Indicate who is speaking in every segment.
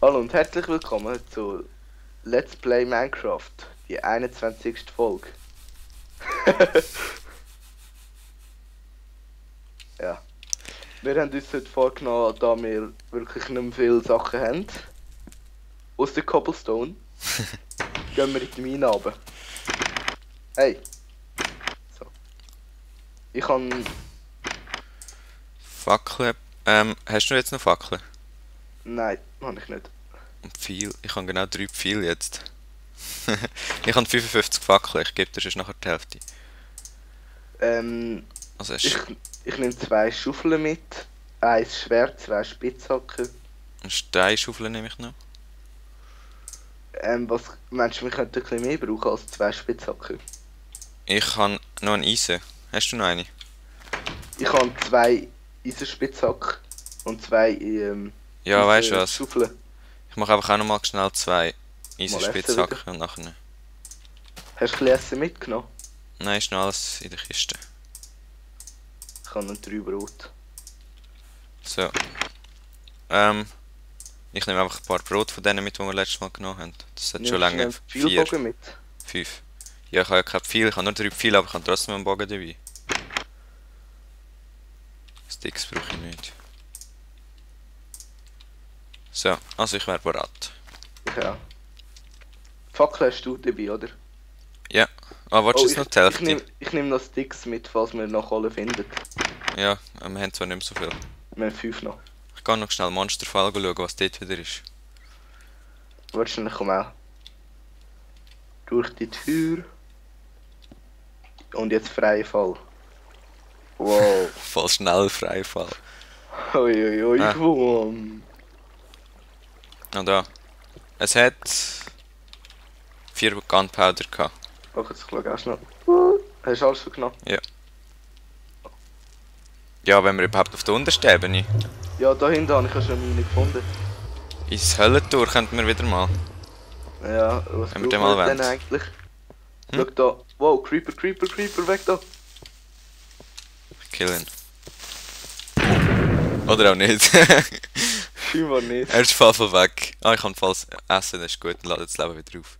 Speaker 1: Hallo und herzlich willkommen zu Let's Play Minecraft, die 21. Folge. Ja, wir haben uns heute vorgenommen, da wir wirklich nicht mehr viele Sachen haben, aus der Cobblestone, gehen wir in die Mine runter. Hey! So. Ich kann...
Speaker 2: Fackeln. Hast du jetzt noch Fackeln?
Speaker 1: Nein, habe ich nicht.
Speaker 2: Und Pfeil. Ich habe genau 3 Pfeile jetzt. Ich habe 55 Fackeln, ich gebe dir sonst nachher die Hälfte.
Speaker 1: Ähm,
Speaker 2: Also
Speaker 1: ich,
Speaker 2: hast
Speaker 1: ich nehme 2 Schaufeln mit, 1 Schwert, 2 Spitzhacken.
Speaker 2: eine Steinschaufel nehme ich noch.
Speaker 1: Was meinst du, wir könnten ein bisschen mehr brauchen als 2 Spitzhacken?
Speaker 2: Ich habe noch einen Eisen. Hast du noch eine?
Speaker 1: Ich habe 2 Eisenspitzhacken und 2
Speaker 2: Ja, weißt du was?
Speaker 1: Schaufeln.
Speaker 2: Ich mache einfach auch noch mal schnell 2
Speaker 1: Mal essen
Speaker 2: Eisenspitzhacken und nachher.
Speaker 1: Hast du ein bisschen Essen mitgenommen?
Speaker 2: Nein, ist noch alles in der Kiste.
Speaker 1: Ich habe noch 3 Brot.
Speaker 2: So. Ich nehme einfach ein paar Brot von denen mit, die wir letztes Mal genommen haben. Das hat schon lange.
Speaker 1: Nimmst du einen Pfeilbogen mit?
Speaker 2: 5. Ja, ich habe ja kein Pfeil, ich habe nur 3 Pfeile, aber ich habe trotzdem einen Bogen dabei. Sticks brauche ich nicht. So, also ich wäre bereit.
Speaker 1: Ich auch. Fackel hast du dabei, oder?
Speaker 2: Ja. Ah, willst du jetzt noch die
Speaker 1: ich
Speaker 2: Hälfte?
Speaker 1: ich nehm noch Sticks mit, falls wir noch alle finden.
Speaker 2: Ja, wir haben zwar nicht mehr so viel.
Speaker 1: Wir haben 5 noch.
Speaker 2: Ich gehe noch schnell Monsterfall schauen, was dort wieder ist.
Speaker 1: Wahrscheinlich kommen auch. Durch die Tür. Und jetzt freie Fall. Wow.
Speaker 2: Voll schnell Freifall.
Speaker 1: Oi,
Speaker 2: Ah.
Speaker 1: gewonnen.
Speaker 2: Ah, da. Es hat 4 Gunpowder gehabt.
Speaker 1: Ach, jetzt schau auch schnell. Hast du alles genommen?
Speaker 2: Ja, wenn wir überhaupt auf der untersten Ebene.
Speaker 1: Ja, da hinten habe ich ja schon meine gefunden.
Speaker 2: Ins Höllentor könnten wir wieder mal.
Speaker 1: Ja, was
Speaker 2: Wenn wir
Speaker 1: brauchen
Speaker 2: den mal
Speaker 1: wir denn
Speaker 2: wollen.
Speaker 1: eigentlich?
Speaker 2: Hm?
Speaker 1: Schau da. Wow, Creeper, weg da.
Speaker 2: Killen. Oder auch nicht.
Speaker 1: Scheinbar nicht.
Speaker 2: Er ist voll weg. Ah, ich kann falls essen, das ist gut, dann lade das Leben wieder auf.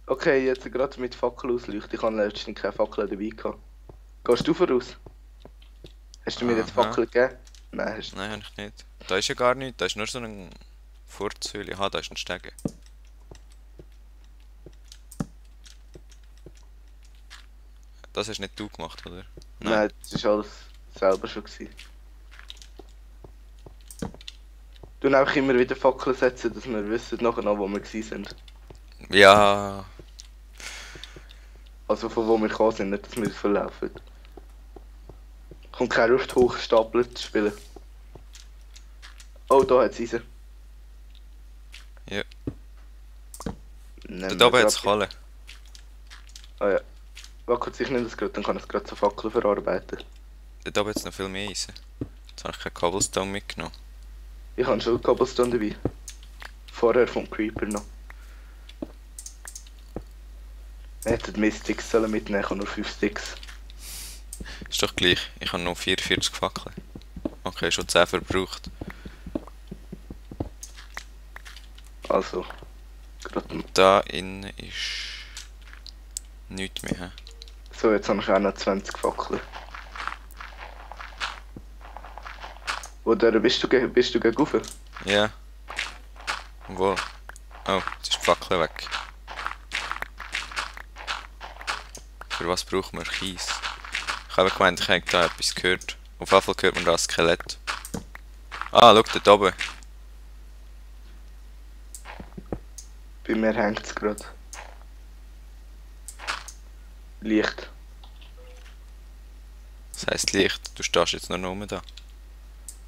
Speaker 1: Okay, jetzt gerade mit Fackel ausleuchten. Ich habe letztens keine Fackel dabei gehabt. Gehst du voraus? Hast du mir jetzt
Speaker 2: Aha.
Speaker 1: Fackel gegeben? Nein, hast du
Speaker 2: Nein, habe ich nicht. Da ist ja gar nichts, da ist nur so ein Furzhöhle. Aha, da ist ein Stege. Das hast nicht du gemacht, oder?
Speaker 1: Nein, das war alles selber schon gewesen. Du einfach immer wieder Fackeln setzen, dass wir wissen nachher noch, wo wir gewesen sind.
Speaker 2: Ja,
Speaker 1: Also von wo wir gekommen sind, nicht, dass wir uns verlaufen. Kommt keine Lust hochstapeln zu spielen. Oh, da hat es Eisen.
Speaker 2: Ja.
Speaker 1: Nehmen
Speaker 2: da oben
Speaker 1: wir
Speaker 2: hat es
Speaker 1: grad-
Speaker 2: Kohle.
Speaker 1: Ah ja. Warte kurz, ich nehme das gerade, dann kann ich es gerade zu Fackeln verarbeiten.
Speaker 2: Dort oben hat es noch viel mehr Eisen. Jetzt habe ich keinen Cobblestone mitgenommen.
Speaker 1: Ich habe schon Cobblestone dabei. Vorher vom Creeper noch. Wir hätten mehr Sticks sollen mitnehmen, ich habe nur 5 Sticks.
Speaker 2: Ist doch gleich. Ich habe noch 44 Fackeln. Okay, schon 10 verbraucht.
Speaker 1: Also, gerade.
Speaker 2: Da innen ist nichts mehr. He?
Speaker 1: So, jetzt habe ich auch noch 20 Fackeln. Oder bist du gegen rauf?
Speaker 2: Ja. Wo? Oh, jetzt ist die Fackel weg. Für was brauchen wir Kies? Ich habe gemeint, ich habe da etwas gehört. Auf jeden Fall hört man da ein Skelett. Ah, schau dort oben.
Speaker 1: Bei mir hängt es gerade. Licht.
Speaker 2: Das heisst Licht. Du stehst jetzt nur noch rum da.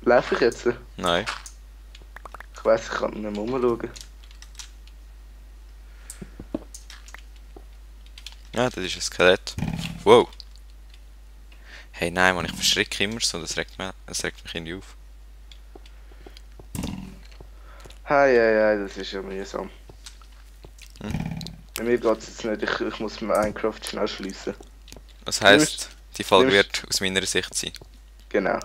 Speaker 1: Laufe ich jetzt?
Speaker 2: Nein.
Speaker 1: Ich weiss, ich kann nicht mehr umschauen.
Speaker 2: Ja, das ist ein Skelett. Wow. Hey, nein, man, ich verschrecke immer so. Das regt mich irgendwie auf.
Speaker 1: Hei, das ist ja mühsam.
Speaker 2: Hm.
Speaker 1: Bei mir geht es jetzt nicht, ich muss Minecraft schnell schliessen.
Speaker 2: Das heisst, die Folge
Speaker 1: nimmst-
Speaker 2: wird aus meiner Sicht sein.
Speaker 1: Genau.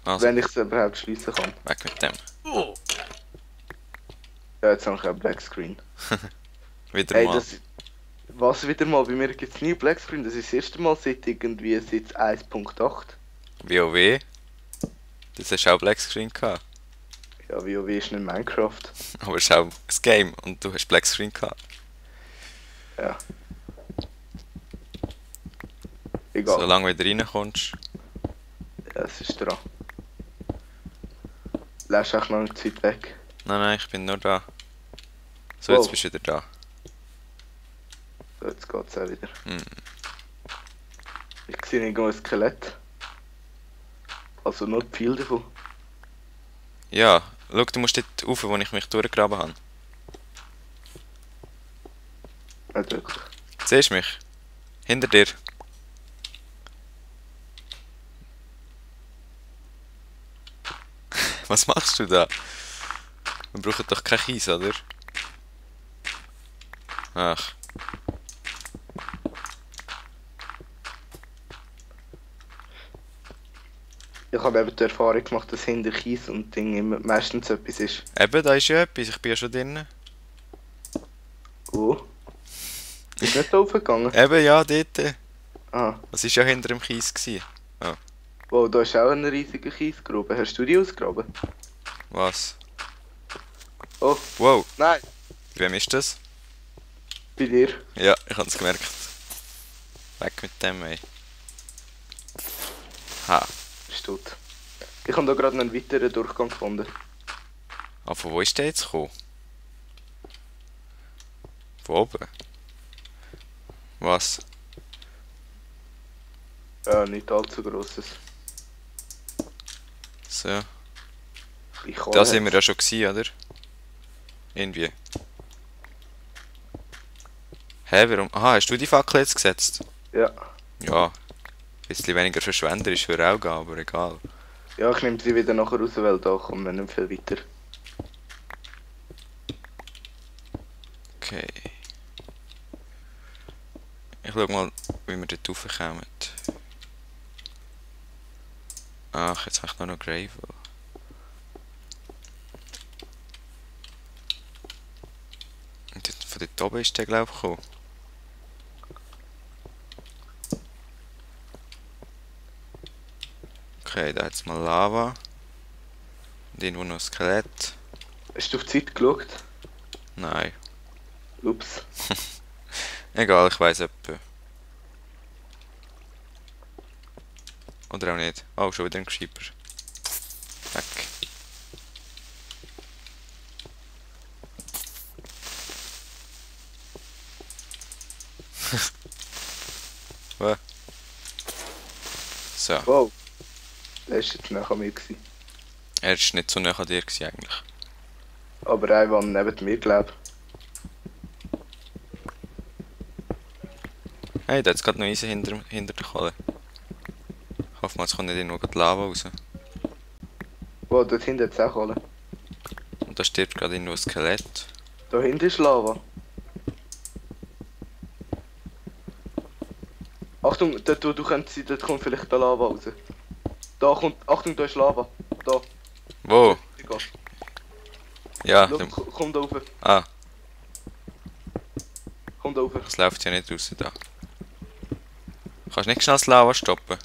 Speaker 2: Also,
Speaker 1: Wenn ich es überhaupt schließen kann.
Speaker 2: weg mit dem.
Speaker 1: Ja, jetzt habe ich einen Blackscreen.
Speaker 2: Wieder
Speaker 1: Hey,
Speaker 2: mal.
Speaker 1: das... Was wieder mal, bei mir gibt es nie Blackscreen. Das ist das erste Mal seit irgendwie seit 1.8.
Speaker 2: WoW. Das hast du auch Blackscreen gehabt.
Speaker 1: Ja, WoW ist nicht Minecraft.
Speaker 2: Aber es ist auch ein Game und du hast Blackscreen gehabt.
Speaker 1: Ja. Egal.
Speaker 2: Solange du wieder reinkommst.
Speaker 1: Ja, es ist dran. Lässt auch noch eine Zeit weg.
Speaker 2: Nein, ich bin nur da. So,
Speaker 1: Wow.
Speaker 2: jetzt bist du wieder da.
Speaker 1: So, jetzt geht's auch wieder.
Speaker 2: Hm.
Speaker 1: Ich sehe irgendwo ein Skelett. Also nur viel davon.
Speaker 2: Ja, schau, du musst dort rauf, wo ich mich durchgegraben habe.
Speaker 1: Nicht wirklich.
Speaker 2: Siehst du mich? Hinter dir. Was machst du da? Wir brauchen doch kein Kies, oder? Ach,
Speaker 1: Ich habe eben die Erfahrung gemacht, dass hinter Kies und Ding immer meistens etwas ist.
Speaker 2: eben, da ist ja etwas, ich bin ja schon drinnen.
Speaker 1: Oh. Ist nicht da aufgegangen?
Speaker 2: Eben, ja, dort.
Speaker 1: Ah.
Speaker 2: Das war ja hinter dem Kies. Gewesen.
Speaker 1: Wow, da ist auch ein riesiger Kiesgrube. Hast du die ausgegraben?
Speaker 2: Was?
Speaker 1: Oh,
Speaker 2: Wow,
Speaker 1: nein.
Speaker 2: wem ist das?
Speaker 1: Bei dir.
Speaker 2: Ja, ich hab's gemerkt. Weg mit dem, ey. Ha.
Speaker 1: Ist tot. Ich habe da gerade einen weiteren Durchgang gefunden.
Speaker 2: Ah, von wo ist der jetzt gekommen? Von oben? Was?
Speaker 1: Ja, nicht allzu grosses.
Speaker 2: So.
Speaker 1: Ich kann
Speaker 2: Da sind wir ja schon gewesen, oder? Irgendwie. Hä, warum? Aha, hast du die Fackel jetzt gesetzt?
Speaker 1: Ja.
Speaker 2: Ja. Ein bisschen weniger verschwenderisch würde auch gehen, aber egal.
Speaker 1: Ja, ich nehme sie wieder nachher raus, weil da kommen wir nicht viel weiter.
Speaker 2: Okay. Ich schau mal, wie wir dort raufkommen. Ach, jetzt habe ich nur noch Gravel. Und von dort oben ist der, glaube ich, gekommen. Okay, da hat es mal Lava. Und irgendwo noch ein Skelett.
Speaker 1: Hast du auf die Zeit geschaut?
Speaker 2: Nein.
Speaker 1: Ups.
Speaker 2: Egal, ich weiss etwa. Oder auch nicht. Oh, schon wieder ein Creeper. Weg. Was? So.
Speaker 1: Wow. Der ist jetzt nach mir gewesen.
Speaker 2: Er war nicht so nah an dir gewesen, eigentlich.
Speaker 1: Aber ein war neben mir, glaub.
Speaker 2: Hey, da hat gerade noch Eisen hinter der Kohle. Ich hoffe mal, es kommt nicht irgendwo die Lava raus.
Speaker 1: Wow, dort hinten hat's auch alle.
Speaker 2: Und da stirbt gerade irgendwo ein Skelett.
Speaker 1: Da hinten ist Lava. Achtung, dort wo du könntest sein, dort kommt vielleicht da Lava raus. Da kommt, Achtung, da ist Lava. Da.
Speaker 2: Wo?
Speaker 1: Egal.
Speaker 2: Ja,
Speaker 1: Schau, komm da rauf.
Speaker 2: ah,
Speaker 1: Komm da rauf.
Speaker 2: es läuft ja nicht raus da. Kannst du nicht schnell das Lava stoppen?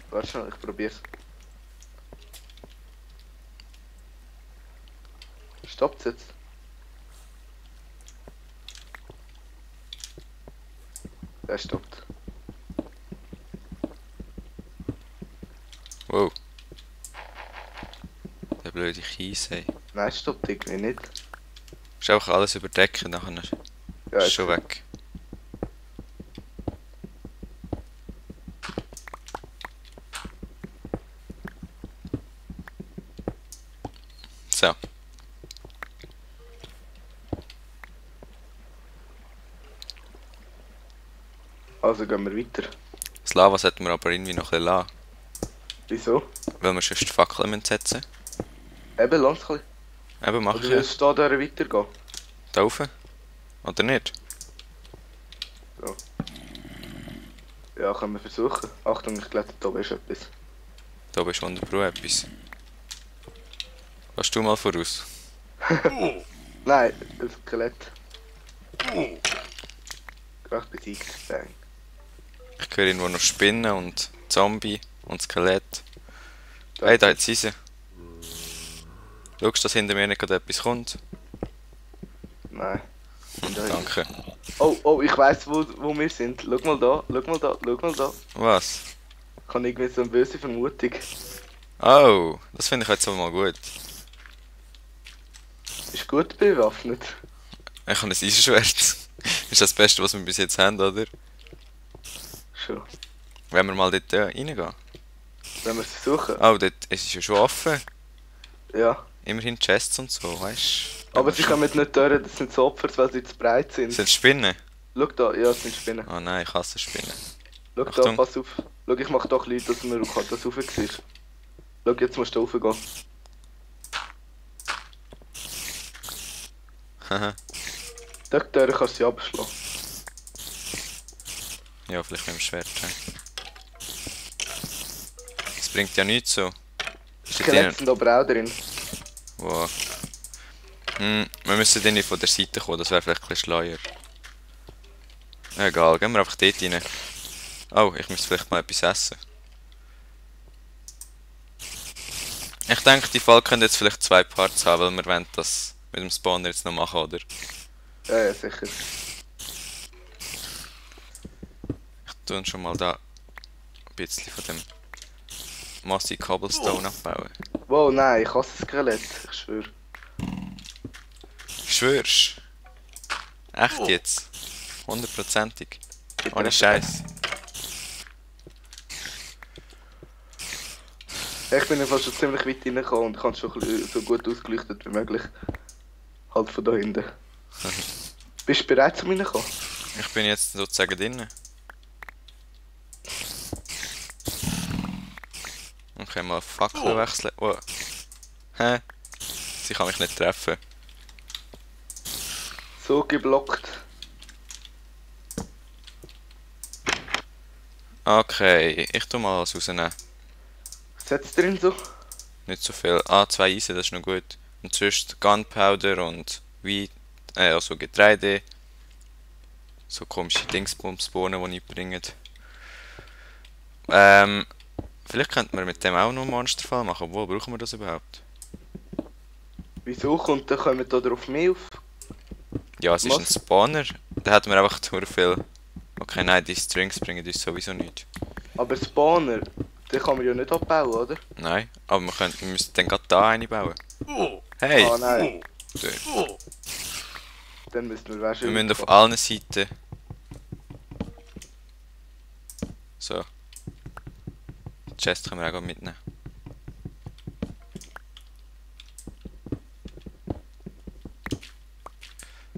Speaker 1: Warte schnell, ich probier's. Stoppt's jetzt? Der stoppt.
Speaker 2: Wow. Der blöde Kies, ey.
Speaker 1: Nein, stoppt irgendwie nicht.
Speaker 2: Ist einfach alles überdecken, nachher
Speaker 1: Ja,
Speaker 2: ist
Speaker 1: jetzt
Speaker 2: schon weg. So.
Speaker 1: Also gehen wir weiter.
Speaker 2: Das Lava sollten wir aber irgendwie noch ein bisschen lassen.
Speaker 1: Wieso?
Speaker 2: Weil wir sonst die Fackeln müssen setzen.
Speaker 1: Eben, lass ein bisschen.
Speaker 2: Eben, mach
Speaker 1: Oder
Speaker 2: ich ja.
Speaker 1: willst du da weitergehen?
Speaker 2: Da rauf. Oder nicht?
Speaker 1: Ja, können wir versuchen. Achtung, ich glaube, da oben ist etwas.
Speaker 2: Da bist wunderbar etwas. Gehst du mal voraus?
Speaker 1: Nein, ein Skelett. Gerade besiegt. Bang.
Speaker 2: Ich höre irgendwo noch Spinnen und Zombie und Skelett.
Speaker 1: Da
Speaker 2: Hey,
Speaker 1: ist
Speaker 2: da
Speaker 1: es.
Speaker 2: hat sie sie. Schaust du, dass hinter mir nicht gerade etwas kommt?
Speaker 1: Nein. Da ist-
Speaker 2: Danke.
Speaker 1: Oh, ich weiss, wo wir sind. Schau mal da, schau mal da, schau mal da.
Speaker 2: Was?
Speaker 1: Ich habe irgendwie so eine böse Vermutung.
Speaker 2: Oh, das finde ich jetzt aber mal gut.
Speaker 1: Ist gut bewaffnet.
Speaker 2: Ich habe ein Eisenschwert. Ist das Beste, was wir bis jetzt haben, oder?
Speaker 1: Schon.
Speaker 2: Wenn wir mal dort reingehen.
Speaker 1: Wenn wir sie suchen.
Speaker 2: Oh, dort es ist ja schon offen.
Speaker 1: Ja.
Speaker 2: Immerhin Chests und so, weißt
Speaker 1: Aber sie kommen nicht durch, das sind so Opfer, weil sie zu breit sind.
Speaker 2: Sind Spinnen?
Speaker 1: Schau da, ja, es sind Spinnen.
Speaker 2: Oh nein, ich hasse Spinnen.
Speaker 1: Schau da,
Speaker 2: Achtung.
Speaker 1: pass auf. Schau, ich mach doch Leute, dass man das rauf sieht. Schau, jetzt musst du raufgehen.
Speaker 2: Haha.
Speaker 1: Dort durch kannst du sie abschlagen.
Speaker 2: Ja, vielleicht mit dem Schwert. He. Das bringt ja nichts so. Ist dort
Speaker 1: Skelette
Speaker 2: drinnen-
Speaker 1: sind aber auch drin.
Speaker 2: Wow. Wir müssen dann nicht von der Seite kommen, das wäre vielleicht ein bisschen schleuer. Egal, gehen wir einfach dort rein. Oh, ich müsste vielleicht mal etwas essen. Ich denke, die Fall können jetzt vielleicht 2 Parts haben, weil wir wollen das mit dem Spawner jetzt noch machen, oder?
Speaker 1: Ja, ja, sicher.
Speaker 2: Ich tue schon mal da ein bisschen von dem Mossy Cobblestone abbauen.
Speaker 1: Wow, nein, ich hasse Skelett, ich schwöre.
Speaker 2: Schwörst? Echt jetzt? 100%ig?
Speaker 1: Gib
Speaker 2: Ohne
Speaker 1: mir
Speaker 2: Scheiß.
Speaker 1: Ich bin einfach schon ziemlich weit reingekommen und ich habe schon ein bisschen so gut ausgeleuchtet wie möglich. Halt von da hinten. Bist du bereit zum reinkommen?
Speaker 2: Ich bin jetzt sozusagen drinnen. Okay, mal Fackel wechseln. Oh. Hä? Sie kann mich nicht treffen.
Speaker 1: So geblockt.
Speaker 2: Okay, ich tu mal alles rausnehmen.
Speaker 1: Was hat's drin so?
Speaker 2: Nicht so viel. Ah, 2 Eisen, das ist noch gut. Und sonst Gunpowder und Wheat, also Getreide. So komische Dingsbumsbohnen, die nicht bringen. Vielleicht könnten wir mit dem auch noch einen Monsterfall machen. Obwohl, brauchen wir das überhaupt?
Speaker 1: Wieso kommt der kommt da drauf mehr auf?
Speaker 2: Ja, es ist ein
Speaker 1: Was?
Speaker 2: Spawner. Da hätten wir einfach zu viel. Okay, nein, die Strings bringen uns sowieso nicht.
Speaker 1: Aber Spawner, den kann man ja nicht abbauen, oder?
Speaker 2: Nein, aber wir müssen dann gerade da eine bauen. Hey!
Speaker 1: Ah nein,
Speaker 2: Du,
Speaker 1: dann müssen wir
Speaker 2: wir
Speaker 1: waschen.
Speaker 2: müssen auf allen Seiten. So. Die Chest können wir auch gleich mitnehmen.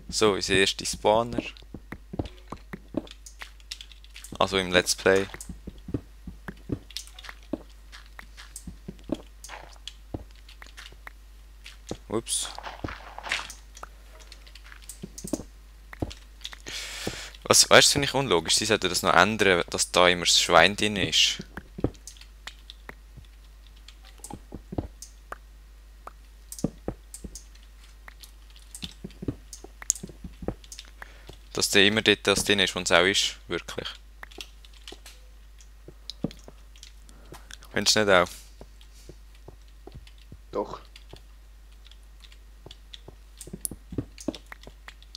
Speaker 2: So, unser erster Spawner. Also im Let's Play. Ups. Was, weißt du, finde ich unlogisch. Sie sollten das noch ändern, dass da immer das Schwein drin ist. Dass der immer dort das drin ist, wo es auch ist. Wirklich. Findest du nicht auch?
Speaker 1: Doch.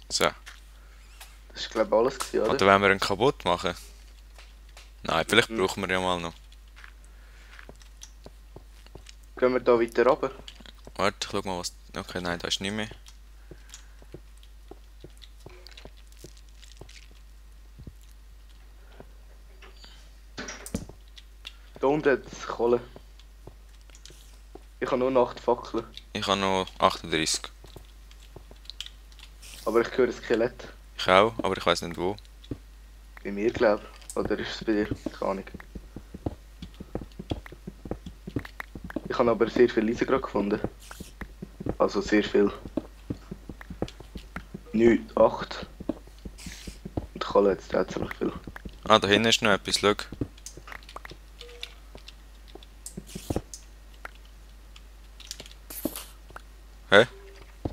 Speaker 2: So.
Speaker 1: Das ist glaube ich alles gewesen, oder?
Speaker 2: Oder wollen wir ihn kaputt machen? Nein, vielleicht brauchen wir ja mal noch.
Speaker 1: Gehen wir da weiter runter?
Speaker 2: Warte, ich schau mal was. Okay, nein, da ist nicht mehr.
Speaker 1: Da unten hat es Kohle. Ich habe nur 8 Fackeln.
Speaker 2: Ich habe noch 38.
Speaker 1: Aber ich höre ein Skelett.
Speaker 2: Ich auch, aber ich weiß nicht wo.
Speaker 1: Bei mir glaube ich. Oder ist es bei dir? Keine Ahnung. Ich habe aber sehr viel Eisen gerade gefunden. Also sehr viel. 9, 8. Und Kohle jetzt auch ziemlich viel.
Speaker 2: Ah, da hinten ist noch etwas, schau.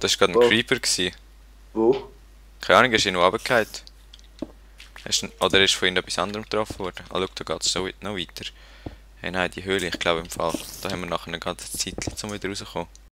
Speaker 2: Das war gerade ein
Speaker 1: Oh.
Speaker 2: Creeper. Gewesen.
Speaker 1: Wo?
Speaker 2: Keine Ahnung, ist er noch runtergefallen? Oder ist von ihm etwas anderem getroffen worden? Ah, schau, da geht es noch weiter. Hey, nein, die Höhle, ich glaube im Fall. Da haben wir nachher eine ganze Zeit, um wieder rauszukommen.